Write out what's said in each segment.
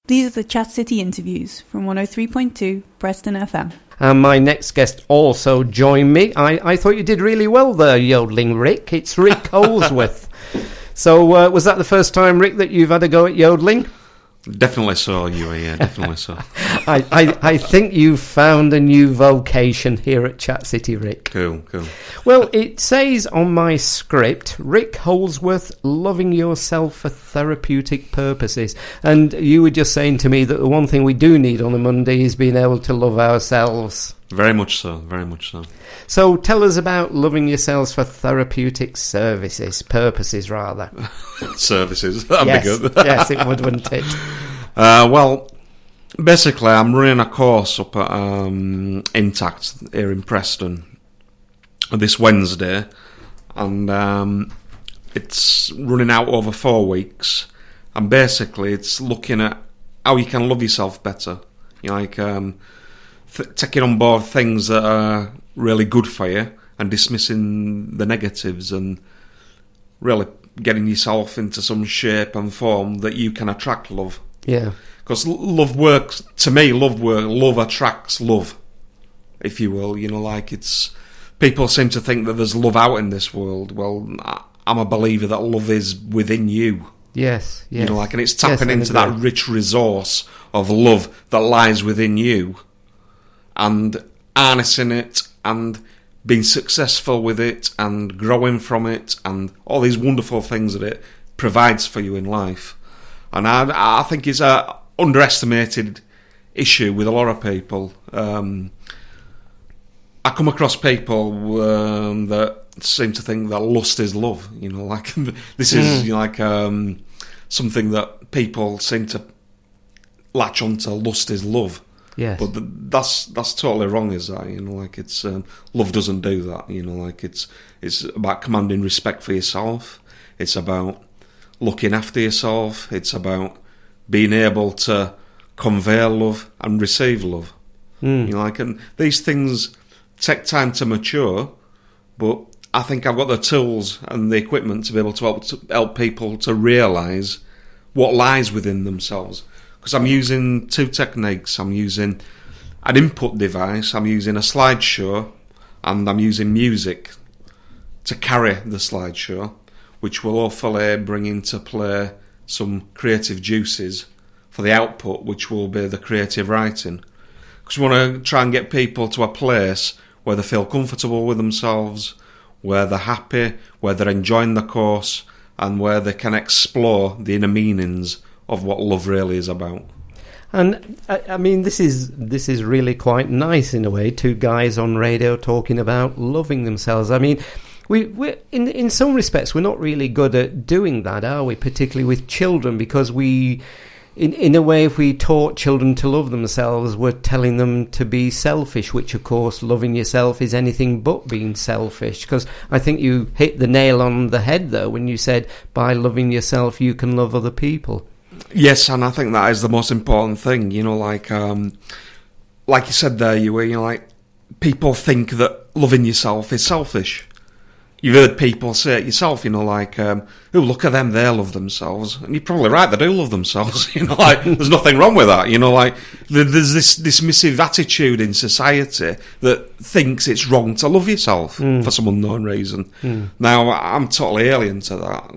These are the Chat City interviews from 103.2 Preston FM. And my next guest also joined me. I thought you did really well there, yodeling Rick. It's Rick Holdsworth. So was that the first time, Rick, that you've had a go at yodeling? Definitely so, yeah, definitely so. I think you've found a new vocation here at Chat City, Rick. Cool. Well, it says on my script, Rick Holdsworth, loving yourself for therapeutic purposes. And you were just saying to me that the one thing we do need on a Monday is being able to love ourselves. Very much so. So tell us about loving yourselves for therapeutic purposes rather. Services, that'd be good. Yes, it would, wouldn't it? Well, basically I'm running a course up at Intact here in Preston this Wednesday, and it's running out over 4 weeks, and basically it's looking at how you can love yourself better. You know, like taking on board things that are really good for you and dismissing the negatives, and really getting yourself into some shape and form that you can attract love. Yeah. Because love works, to me, love attracts love, if you will. You know, like it's, people seem to think that there's love out in this world. Well, I'm a believer that love is within you. Yes. You know, like, and it's tapping into that rich resource of love that lies within you, and harnessing it and being successful with it and growing from it and all these wonderful things that it provides for you in life. And I think it's a underestimated issue with a lot of people. I come across people that seem to think that lust is love. You know, like this is something that people seem to latch onto. Lust is love. Yes. But that's totally wrong, is that? You know, like it's love doesn't do that. You know, like it's about commanding respect for yourself. It's about looking after yourself. It's about being able to convey love and receive love. You know, like, and these things take time to mature, but I think I've got the tools and the equipment to be able to help people to realise what lies within themselves. Because I'm using two techniques. I'm using an input device, I'm using a slideshow, and I'm using music to carry the slideshow, which will hopefully bring into play some creative juices for the output, which will be the creative writing. Because we want to try and get people to a place where they feel comfortable with themselves, where they're happy, where they're enjoying the course, and where they can explore the inner meanings of what love really is about. And I mean, this is really quite nice in a way. Two guys on radio talking about loving themselves. I mean, we in some respects we're not really good at doing that, are we? Particularly with children, because we, in a way, if we taught children to love themselves, we're telling them to be selfish. Which, of course, loving yourself is anything but being selfish. Because I think you hit the nail on the head there when you said by loving yourself you can love other people. Yes, and I think that is the most important thing. You know, like you said there, you know, like people think that loving yourself is selfish. You've heard people say it yourself, you know, like, oh, look at them, they love themselves. And you're probably right, they do love themselves, you know, like, there's nothing wrong with that, you know, like, there's this dismissive attitude in society that thinks it's wrong to love yourself for some unknown reason. Now, I'm totally alien to that.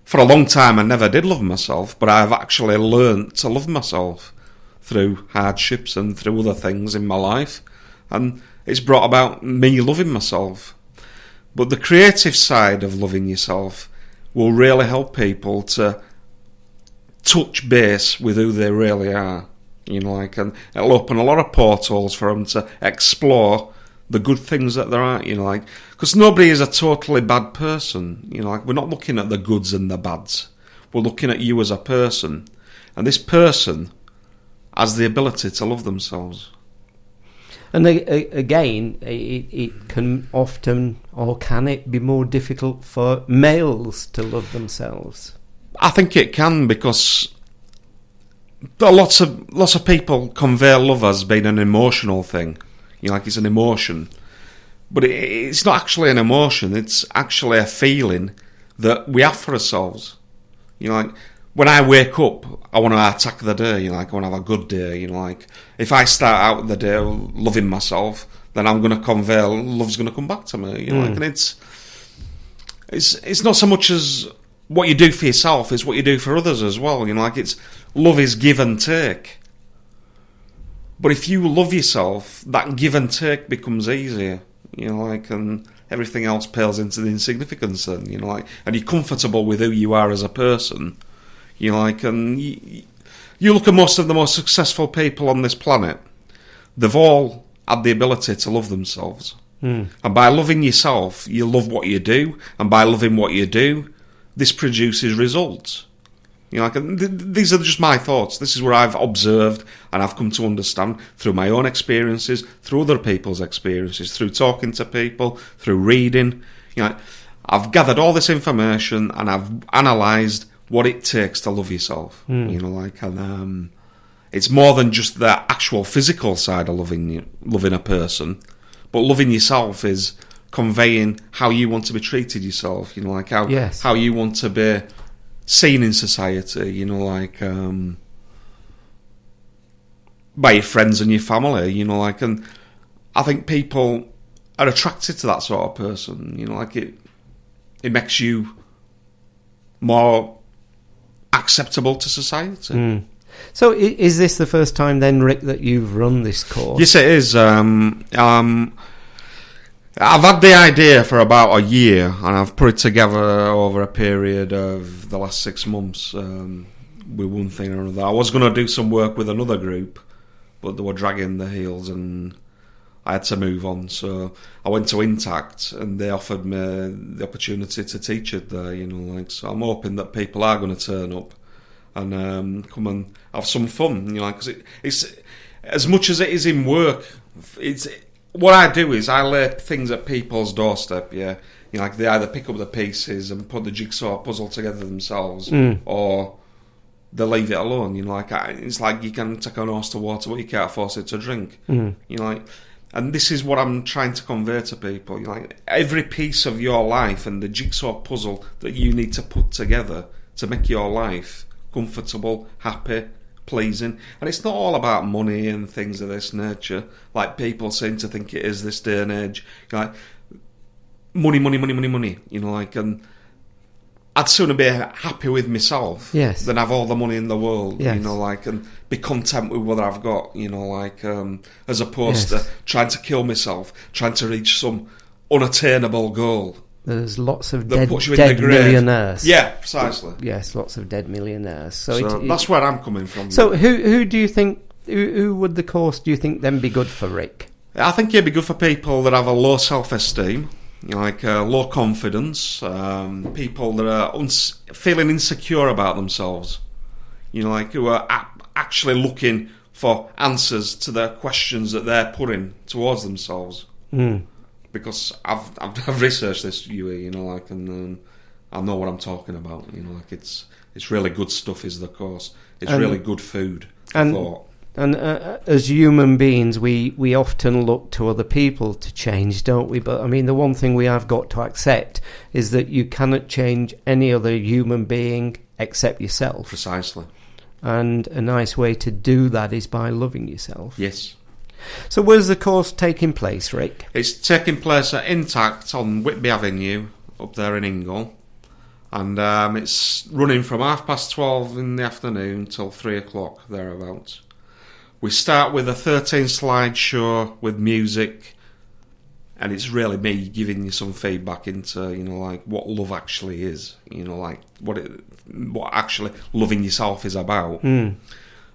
For a long time, I never did love myself, but I've actually learnt to love myself through hardships and through other things in my life. And it's brought about me loving myself. But the creative side of loving yourself will really help people to touch base with who they really are. You know, like, and it'll open a lot of portals for them to explore the good things that there are, you know, like, because nobody is a totally bad person, you know, like, we're not looking at the goods and the bads, we're looking at you as a person, and this person has the ability to love themselves. And again, it can often, or can it be more difficult for males to love themselves? I think it can, because lots of people convey love as being an emotional thing. You know, like it's an emotion. But it's not actually an emotion, it's actually a feeling that we have for ourselves. You know, like when I wake up, I want to attack the day. I want to have a good day. If I start out the day loving myself, then I'm going to convey love's going to come back to me. And it's not so much as what you do for yourself; it's what you do for others as well. It's love is give and take. But if you love yourself, that give and take becomes easier. And everything else pales into the insignificance. And and you're comfortable with who you are as a person. And you look at most of the most successful people on this planet, they've all had the ability to love themselves. And by loving yourself, you love what you do, and by loving what you do, this produces results. These are just my thoughts. This is where I've observed and I've come to understand through my own experiences, through other people's experiences, through talking to people, through reading. I've gathered all this information and I've analysed what it takes to love yourself. And it's more than just the actual physical side of loving a person, but loving yourself is conveying how you want to be treated yourself. How you want to be seen in society, by your friends and your family, and I think people are attracted to that sort of person, it makes you more acceptable to society. So is this the first time then, Rick, that you've run this course? Yes, it is. I've had the idea for about a year, and I've put it together over a period of the last 6 months with one thing or another. I was going to do some work with another group, but they were dragging their heels, and I had to move on. So I went to Intact, and they offered me the opportunity to teach it there. So I'm hoping that people are going to turn up and come and have some fun. Because it's as much as it is in work. What I do is I lay things at people's doorstep, they either pick up the pieces and put the jigsaw puzzle together themselves, or they leave it alone. It's like you can take an horse to water, but you can't force it to drink. And this is what I'm trying to convey to people. Every piece of your life and the jigsaw puzzle that you need to put together to make your life comfortable, happy, pleasing. And it's not all about money and things of this nature, like people seem to think it is this day and age. Money, and I'd sooner be happy with myself than have all the money in the world, and be content with what I've got, as opposed to trying to kill myself, trying to reach some unattainable goal. There's lots of dead millionaires. Yeah, precisely. Yes, lots of dead millionaires. So that's where I'm coming from. So who do you think, who would the course, do you think, then be good for, Rick? I think it'd be good for people that have a low self-esteem, low confidence, people that are feeling insecure about themselves, who are actually looking for answers to the questions that they're putting towards themselves. Because I've researched this, and I know what I'm talking about. It's really good stuff. Is the course? It's really good food. And as human beings, we often look to other people to change, don't we? But I mean, the one thing we have got to accept is that you cannot change any other human being except yourself. Precisely. And a nice way to do that is by loving yourself. Yes. So where's the course taking place, Rick? It's taking place at Intact on Whitby Avenue, up there in Ingle. And it's running from 12:30 in the afternoon till 3 o'clock, thereabouts. We start with a 13-slide show with music, and it's really me giving you some feedback into, what love actually is, what actually loving yourself is about. And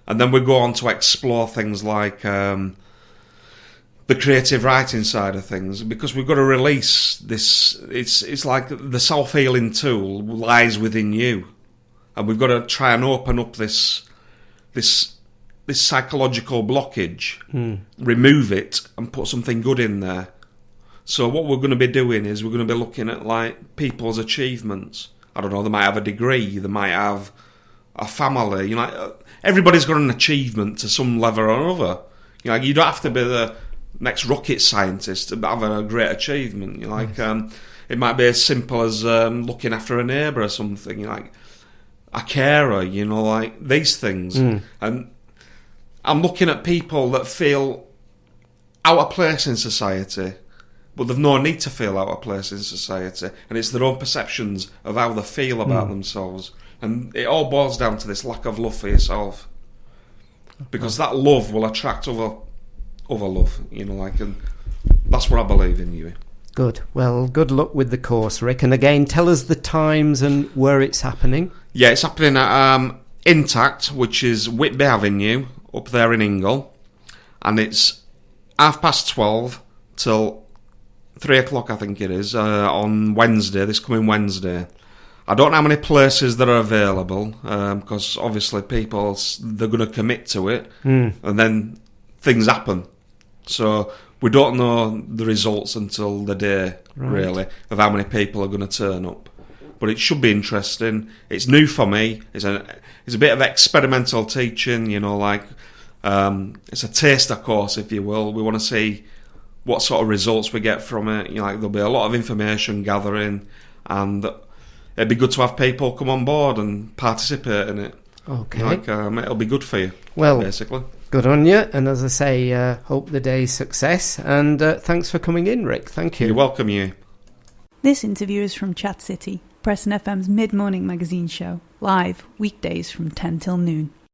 then we go on to explore things like the creative writing side of things, because we've got to release this. It's like the self-healing tool lies within you, and we've got to try and open up this psychological blockage, remove it, and put something good in there. So what we're going to be doing is we're going to be looking at like people's achievements. I don't know, they might have a degree, they might have a family. Everybody's got an achievement to some level or another. You don't have to be the next rocket scientist to have a great achievement. It might be as simple as looking after a neighbour or something. a carer, you know, like these things. And I'm looking at people that feel out of place in society, but they've no need to feel out of place in society, and it's their own perceptions of how they feel about themselves. And it all boils down to this lack of love for yourself, because that love will attract other love, you know, like, and that's what I believe in, you. Good. Well, good luck with the course, Rick. And again, tell us the times and where it's happening. Yeah, it's happening at Intact, which is Whitby Avenue, up there in Ingle. And it's 12:30 till 3 o'clock, I think it is, on Wednesday, this coming Wednesday. I don't know how many places that are available, because obviously people, they're going to commit to it, and then things happen. So we don't know the results until the day, really, of how many people are going to turn up. But it should be interesting. It's new for me. It's a bit of experimental teaching, you know, like it's a taster course, if you will. We want to see what sort of results we get from it. You know, like, there'll be a lot of information gathering, and it'd be good to have people come on board and participate in it. Okay. You know, like, it'll be good for you, well, basically. Good on you, and as I say, hope the day's success, and thanks for coming in, Rick. Thank you. You're welcome, you. This interview is from Chat City, Preston FM's mid-morning magazine show, live weekdays from 10 till noon.